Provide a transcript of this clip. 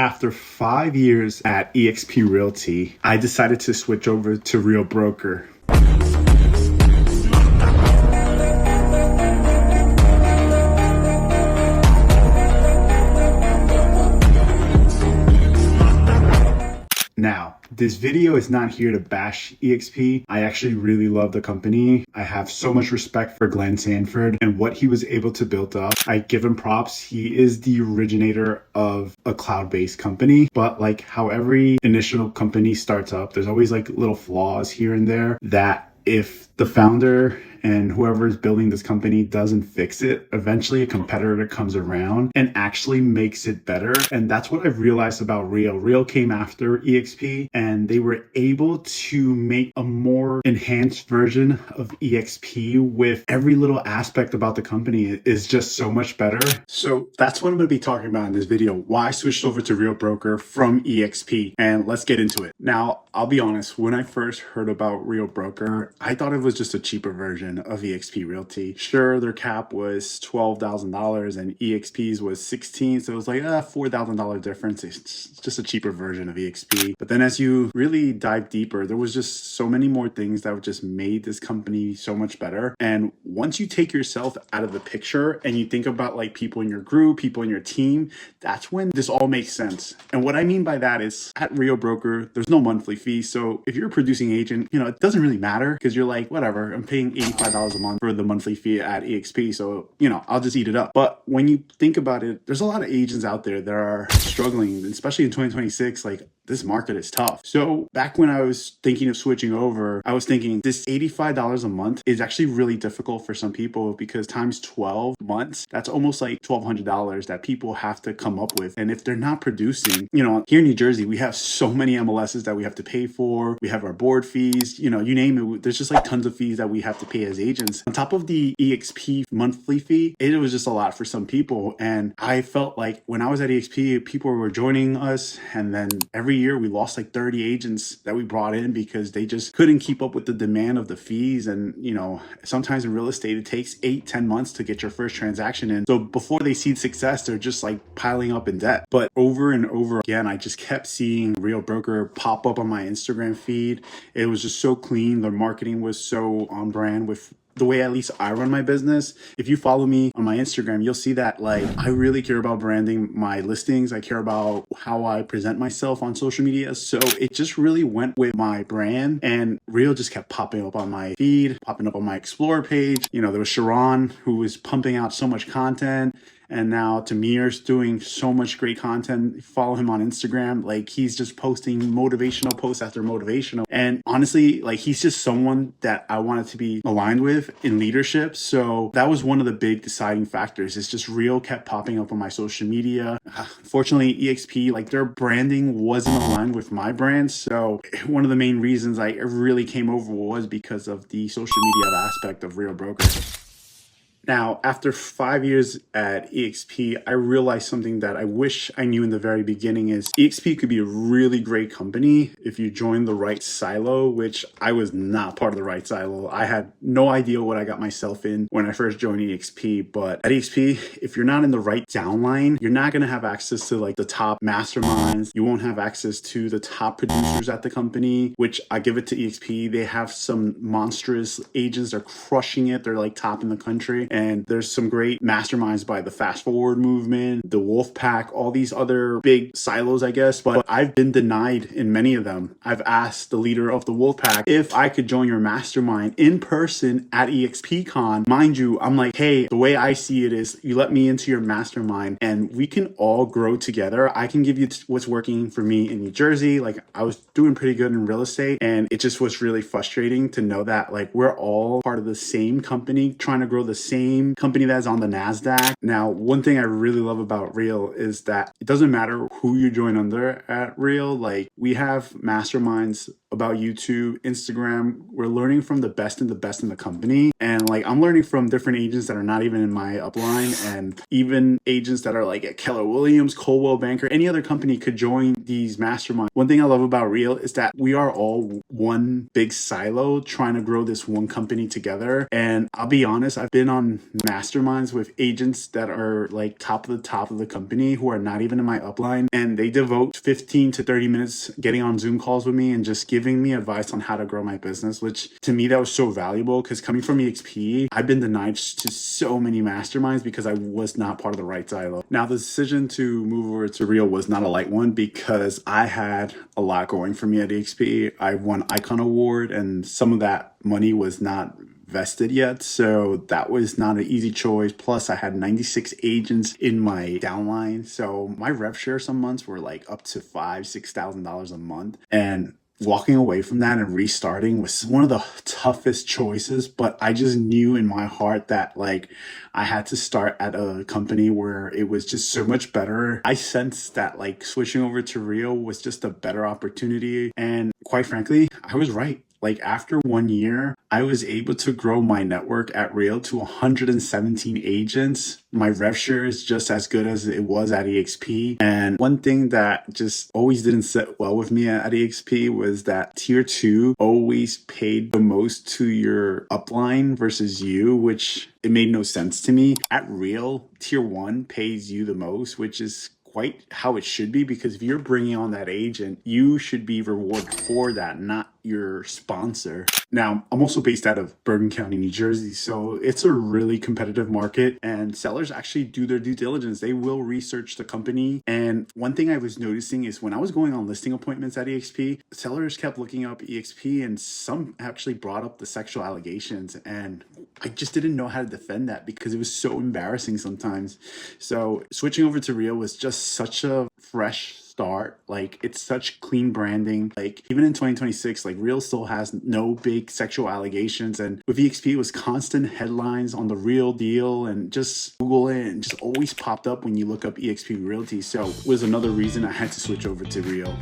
After 5 years at Exp Realty, I decided to switch over to Real Broker. Now, this video is not here to bash EXP. I actually really love the company. I have so much respect for Glenn Sanford and what he was able to build up. I give him props. He is the originator of a cloud-based company, but like how every initial company starts up, there's always like little flaws here and there that if the founder and whoever is building this company doesn't fix it, eventually a competitor comes around and actually makes it better. And that's what I've realized about Real. Real came after EXP and they were able to make a more enhanced version of EXP with every little aspect about the company is just so much better. So that's what I'm going to be talking about in this video, why I switched over to Real Broker from EXP, and let's get into it. Now, I'll be honest, when I first heard about Real Broker, I thought it was just a cheaper version of Exp Realty. Sure, their cap was $12,000 and EXP's was 16, so it was like a $4,000 difference. It's just a cheaper version of EXP. But then as you really dive deeper, there was just so many more things that just made this company so much better. And once you take yourself out of the picture and you think about like people in your group, people in your team, that's when this all makes sense. And what I mean by that is at Real Broker, there's no monthly fee. So if you're a producing agent, it doesn't really matter because you're like, whatever, I'm paying $85 a month for the monthly fee at EXP. So, I'll just eat it up. But when you think about it, there's a lot of agents out there that are struggling, especially in 2026. Like, this market is tough. So back when I was thinking of switching over, I was thinking this $85 a month is actually really difficult for some people because times 12 months, that's almost like $1,200 that people have to come up with. And if they're not producing, here in New Jersey, we have so many MLSs that we have to pay for. We have our board fees, you name it. There's just like tons of fees that we have to pay as agents. On top of the EXP monthly fee, it was just a lot for some people. And I felt like when I was at EXP, people were joining us, and then every year we lost like 30 agents that we brought in because they just couldn't keep up with the demand of the fees. And sometimes in real estate it takes 8-10 months to get your first transaction in, so before they see success they're just like piling up in debt. But over and over again, I just kept seeing Real Broker pop up on my Instagram feed. It was just so clean. Their marketing was so on brand with the way at least I run my business. If you follow me on my Instagram, you'll see that like I really care about branding my listings. I care about how I present myself on social media. So it just really went with my brand, and Real just kept popping up on my feed, popping up on my Explore page. There was Sharon who was pumping out so much content. And now Tamir's doing so much great content. Follow him on Instagram. Like, he's just posting motivational posts after motivational. And honestly, like, he's just someone that I wanted to be aligned with in leadership. So that was one of the big deciding factors. It's just Real kept popping up on my social media. Unfortunately, EXP, like, their branding wasn't aligned with my brand. So one of the main reasons I really came over was because of the social media aspect of Real Broker. Now, after 5 years at EXP, I realized something that I wish I knew in the very beginning is EXP could be a really great company if you join the right silo, which I was not part of the right silo. I had no idea what I got myself in when I first joined EXP. But at EXP, if you're not in the right downline, you're not going to have access to like the top masterminds. You won't have access to the top producers at the company, which I give it to EXP. They have some monstrous agents. They're crushing it. They're like top in the country. And there's some great masterminds by the Fast Forward movement, the Wolf Pack, all these other big silos, I guess. But I've been denied in many of them. I've asked the leader of the Wolf Pack if I could join your mastermind in person at EXPCon. Mind you, I'm like, hey, the way I see it is you let me into your mastermind and we can all grow together. I can give you what's working for me in New Jersey. Like, I was doing pretty good in real estate, and it just was really frustrating to know that like we're all part of the same company trying to grow the same company that's on the NASDAQ. Now, one thing I really love about Real is that it doesn't matter who you join under at Real. Like, we have masterminds about YouTube, Instagram. We're learning from the best and the best in the company. And like, I'm learning from different agents that are not even in my upline, and even agents that are like at Keller Williams, Coldwell Banker, any other company could join these masterminds. One thing I love about Real is that we are all one big silo trying to grow this one company together. And I'll be honest, I've been on masterminds with agents that are like top of the company who are not even in my upline, and they devote 15 to 30 minutes getting on Zoom calls with me and just giving me advice on how to grow my business, which to me that was so valuable, because coming from EXP, I've been denied to so many masterminds because I was not part of the right silo. Now, the decision to move over to Real was not a light one, because I had a lot going for me at EXP. I won Icon Award, and some of that money was not vested yet, so that was not an easy choice. Plus, I had 96 agents in my downline, so my rev share some months were like up to $5,000-$6,000 a month, and walking away from that and restarting was one of the toughest choices. But I just knew in my heart that like I had to start at a company where it was just so much better. I sensed that like switching over to Real was just a better opportunity, and quite frankly, I was right. Like after 1 year, I was able to grow my network at Real to 117 agents. My rev share is just as good as it was at EXP. And one thing that just always didn't sit well with me at EXP was that tier 2 always paid the most to your upline versus you, which it made no sense to me. At Real, tier 1 pays you the most, which is quite how it should be, because if you're bringing on that agent, you should be rewarded for that, not your sponsor. Now, I'm also based out of Bergen County, New Jersey, so it's a really competitive market, and sellers actually do their due diligence. They will research the company. And one thing I was noticing is when I was going on listing appointments at EXP, sellers kept looking up EXP, and some actually brought up the sexual allegations, and I just didn't know how to defend that because it was so embarrassing sometimes. So switching over to Real was just such a fresh start. Like, it's such clean branding. Like, even in 2026, like Real still has no big sexual allegations, and with EXP it was constant headlines on the Real deal, and just Google it and just always popped up when you look up EXP Realty. So it was another reason I had to switch over to Real.